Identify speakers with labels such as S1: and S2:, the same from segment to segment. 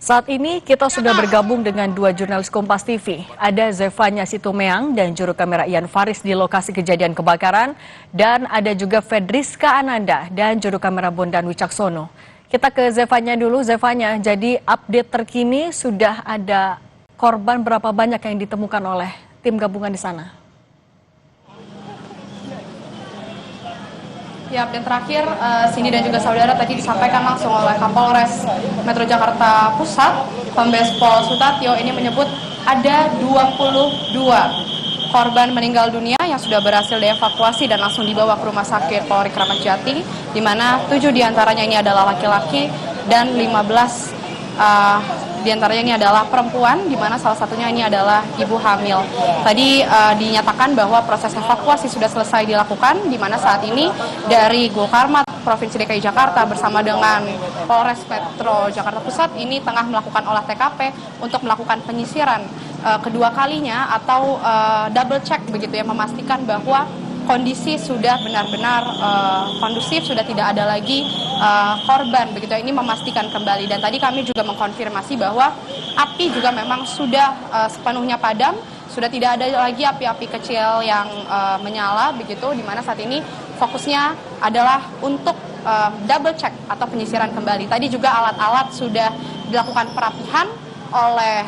S1: Saat ini kita sudah bergabung dengan dua jurnalis Kompas TV. Ada Zevanya Situmeang dan juru kamera Ian Faris di lokasi kejadian kebakaran. Dan ada juga Fedriska Ananda dan juru kamera Bondan Wicaksono. Kita ke Zevanya dulu. Zevanya, jadi update terkini sudah ada korban berapa banyak yang ditemukan oleh tim gabungan di sana?
S2: Ya, update terakhir, Cindy dan juga saudara tadi disampaikan langsung oleh Kapolres Metro Jakarta Pusat, Kombes Pol Sutatyo, ini menyebut ada 22 korban meninggal dunia yang sudah berhasil dievakuasi dan langsung dibawa ke Rumah Sakit Polri Kramat Jati, di mana 7 diantaranya ini adalah laki-laki dan 15 diantaranya ini adalah perempuan, di mana salah satunya ini adalah ibu hamil. Tadi dinyatakan bahwa proses evakuasi sudah selesai dilakukan, di mana saat ini dari Gulkarmat Provinsi DKI Jakarta bersama dengan Polres Metro Jakarta Pusat ini tengah melakukan olah TKP untuk melakukan penyisiran kedua kalinya atau double check begitu ya, memastikan bahwa kondisi sudah benar-benar kondusif, sudah tidak ada lagi korban begitu. Ini memastikan kembali, dan tadi kami juga mengkonfirmasi bahwa api juga memang sudah sepenuhnya padam, sudah tidak ada lagi api-api kecil yang menyala begitu, di mana saat ini fokusnya adalah untuk double check atau penyisiran kembali. Tadi juga alat-alat sudah dilakukan perapihan oleh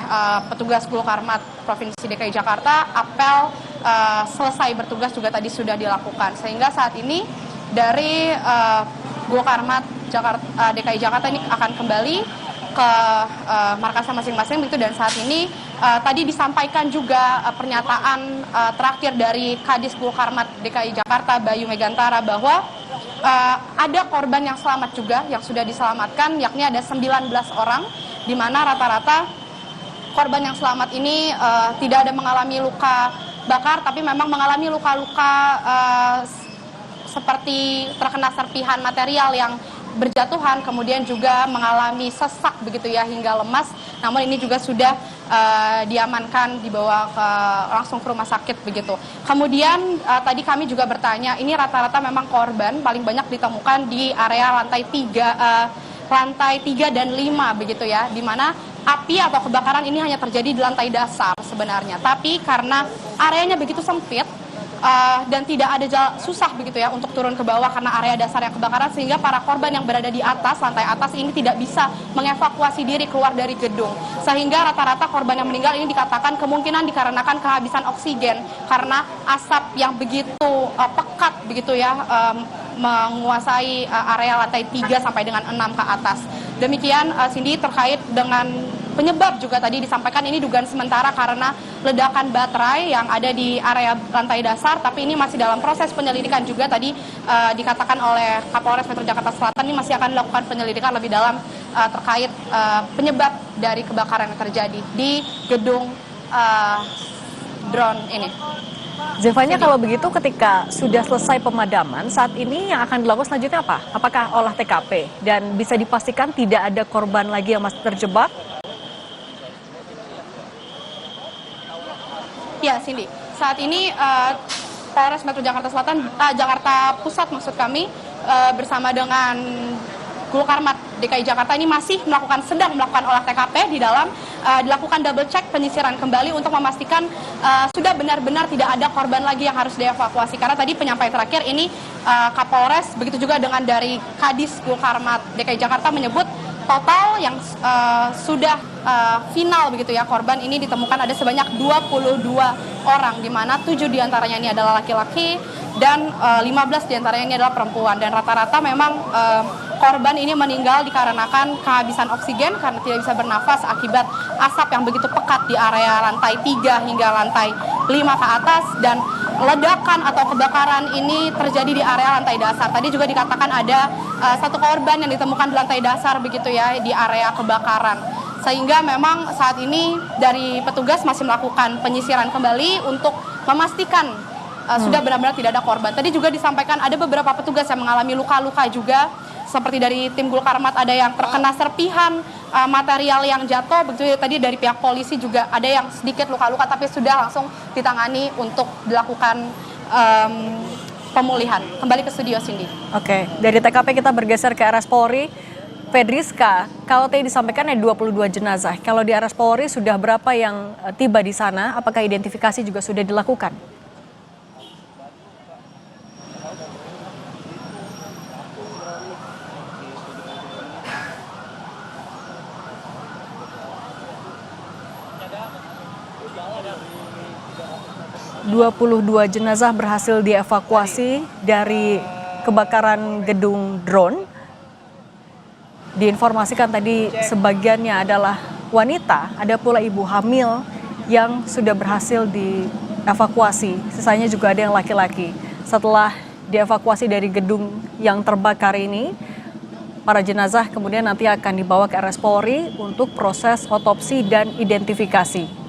S2: petugas Gulkarmat Provinsi DKI Jakarta. Apel selesai bertugas juga tadi sudah dilakukan, sehingga saat ini dari Gulkarmat DKI Jakarta ini akan kembali ke markasnya masing-masing begitu. Dan saat ini tadi disampaikan juga pernyataan terakhir dari Kadis Gulkarmat DKI Jakarta Bayu Megantara bahwa ada korban yang selamat juga yang sudah diselamatkan, yakni ada 19 orang, di mana rata-rata korban yang selamat ini tidak ada mengalami luka bakar, tapi memang mengalami luka-luka seperti terkena serpihan material yang berjatuhan, kemudian juga mengalami sesak begitu ya, hingga lemas. Namun ini juga sudah diamankan, dibawa langsung ke rumah sakit begitu. Kemudian tadi kami juga bertanya, ini rata-rata memang korban paling banyak ditemukan di area lantai 3 dan 5 begitu ya, di mana api atau kebakaran ini hanya terjadi di lantai dasar sebenarnya. Tapi karena areanya begitu sempit dan tidak ada susah begitu ya untuk turun ke bawah karena area dasar yang kebakaran, sehingga para korban yang berada di atas, lantai atas ini tidak bisa mengevakuasi diri keluar dari gedung. Sehingga rata-rata korban yang meninggal ini dikatakan kemungkinan dikarenakan kehabisan oksigen karena asap yang begitu pekat begitu ya, menguasai area lantai 3 sampai dengan 6 ke atas. Demikian Cindy, terkait dengan penyebab juga tadi disampaikan ini dugaan sementara karena ledakan baterai yang ada di area lantai dasar, tapi ini masih dalam proses penyelidikan juga. Tadi dikatakan oleh Kapolres Metro Jakarta Selatan ini masih akan melakukan penyelidikan lebih dalam terkait penyebab dari kebakaran yang terjadi di gedung drone ini.
S1: Zevanya, kalau begitu ketika sudah selesai pemadaman, saat ini yang akan dilakukan selanjutnya apa? Apakah olah TKP? Dan bisa dipastikan tidak ada korban lagi yang masih terjebak?
S2: Ya, Cindy, saat ini Polres Metro Jakarta Selatan, Jakarta Pusat maksud kami, bersama dengan Gulkarmat DKI Jakarta ini masih sedang melakukan olah TKP di dalam dilakukan double check penyisiran kembali untuk memastikan sudah benar-benar tidak ada korban lagi yang harus dievakuasi. Karena tadi penyampaian terakhir ini Kapolres, begitu juga dengan dari Kadis Gulkarmat DKI Jakarta menyebut total yang sudah final begitu ya, korban ini ditemukan ada sebanyak 22 orang, di mana 7 diantaranya ini adalah laki-laki dan 15 diantaranya ini adalah perempuan. Dan rata-rata memang korban ini meninggal dikarenakan kehabisan oksigen karena tidak bisa bernafas akibat asap yang begitu pekat di area lantai 3 hingga lantai 5 ke atas. Dan ledakan atau kebakaran ini terjadi di area lantai dasar. Tadi juga dikatakan ada satu korban yang ditemukan di lantai dasar begitu ya, di area kebakaran. Sehingga memang saat ini dari petugas masih melakukan penyisiran kembali untuk memastikan sudah benar-benar tidak ada korban. Tadi juga disampaikan ada beberapa petugas yang mengalami luka-luka juga, seperti dari tim Gulkarmat ada yang terkena serpihan material yang jatuh begitu. Tadi dari pihak polisi juga ada yang sedikit luka-luka, tapi sudah langsung ditangani untuk dilakukan pemulihan. Kembali ke studio, Cindy.
S1: Oke, dari TKP kita bergeser ke RS Polri. Fedriska, kalau tadi disampaikan ada 22 jenazah. Kalau di RS Polri sudah berapa yang tiba di sana? Apakah identifikasi juga sudah dilakukan? ...22 jenazah berhasil dievakuasi dari kebakaran gedung drone. Diinformasikan tadi sebagiannya adalah wanita, ada pula ibu hamil yang sudah berhasil dievakuasi. Sisanya juga ada yang laki-laki. Setelah dievakuasi dari gedung yang terbakar ini, para jenazah kemudian nanti akan dibawa ke RS Polri untuk proses otopsi dan identifikasi.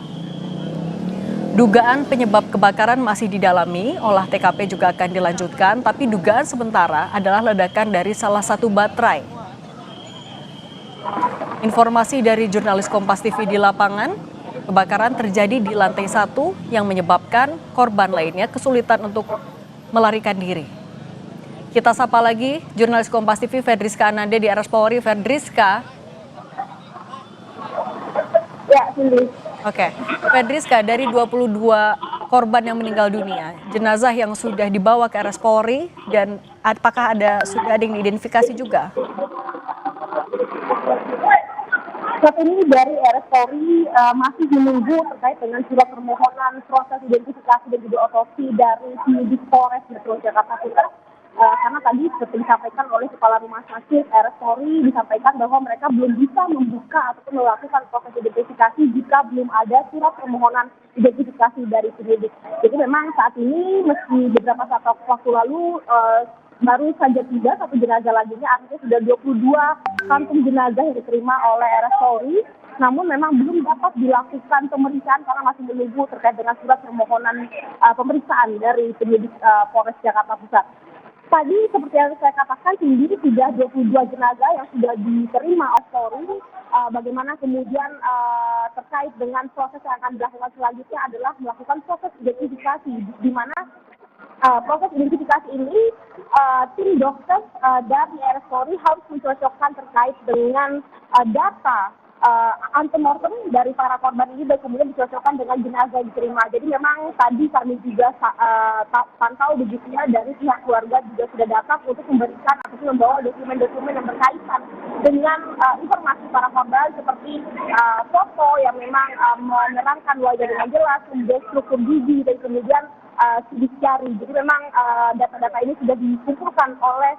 S1: Dugaan penyebab kebakaran masih didalami, olah TKP juga akan dilanjutkan, tapi dugaan sementara adalah ledakan dari salah satu baterai. Informasi dari jurnalis Kompas TV di lapangan, kebakaran terjadi di lantai 1 yang menyebabkan korban lainnya kesulitan untuk melarikan diri. Kita sapa lagi jurnalis Kompas TV Fedriska Ananda di RS Polri. Fedriska.
S3: Ya, Cindy.
S1: Oke, Fedriska, dari 22 korban yang meninggal dunia, jenazah yang sudah dibawa ke RS Polri, dan apakah sudah ada yang diidentifikasi juga?
S3: Saat ini dari RS Polri masih menunggu terkait dengan surat permohonan proses identifikasi dan juga otopsi dari penyidik Polres Metro Jakarta Pusat. Karena tadi seperti disampaikan oleh Kepala Rumah Sakit RS Polri, disampaikan bahwa mereka belum bisa membuka ataupun melakukan proses identifikasi jika belum ada surat permohonan identifikasi dari penyidik. Jadi memang saat ini meski beberapa saat waktu lalu baru saja tiba satu jenazah laginya, artinya sudah 22 kantung jenazah yang diterima oleh RS Polri, namun memang belum dapat dilakukan pemeriksaan karena masih menunggu terkait dengan surat permohonan pemeriksaan dari penyidik Polres Jakarta Pusat. Tadi seperti yang saya katakan sendiri sudah 22 jenazah yang sudah diterima oleh Polri. Bagaimana kemudian terkait dengan proses yang akan dilakukan selanjutnya adalah melakukan proses identifikasi, di mana proses identifikasi ini tim dokter dari RS Polri harus mencocokkan terkait dengan data antemortem dari para korban ini dan kemudian dicocokkan dengan jenazah yang diterima. Jadi memang tadi kami juga pantau begitu ya, dari pihak keluarga juga sudah datang untuk memberikan ataupun membawa dokumen-dokumen yang berkaitan dengan informasi para korban seperti foto yang memang menerangkan wajah dengan jelas, kemudian struktur gigi dan kemudian sidik jari. Jadi memang data-data ini sudah dikumpulkan oleh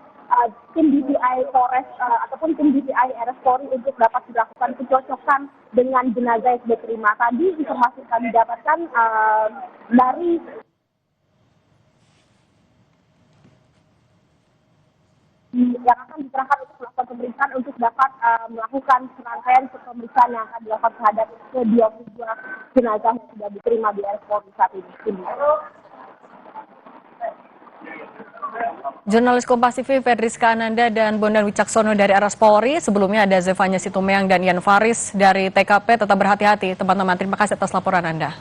S3: tim DPI Polres ataupun tim DPI RS Polri untuk dapat dilakukan pencocokan dengan jenazah yang sudah diterima. Tadi informasi yang kami dapatkan dari yang akan diserahkan untuk melakukan pemeriksaan untuk dapat melakukan serangkaian pemeriksaan yang akan dilakukan terhadap ke-22 jenazah yang sudah diterima di RS Polri saat ini.
S1: Jurnalis Kompas TV Fedriska Ananda dan Bondan Wicaksono dari RS Polri. Sebelumnya ada Zefanya Situmeang dan Ian Faris dari TKP. Tetap berhati-hati teman-teman. Terima kasih atas laporan Anda.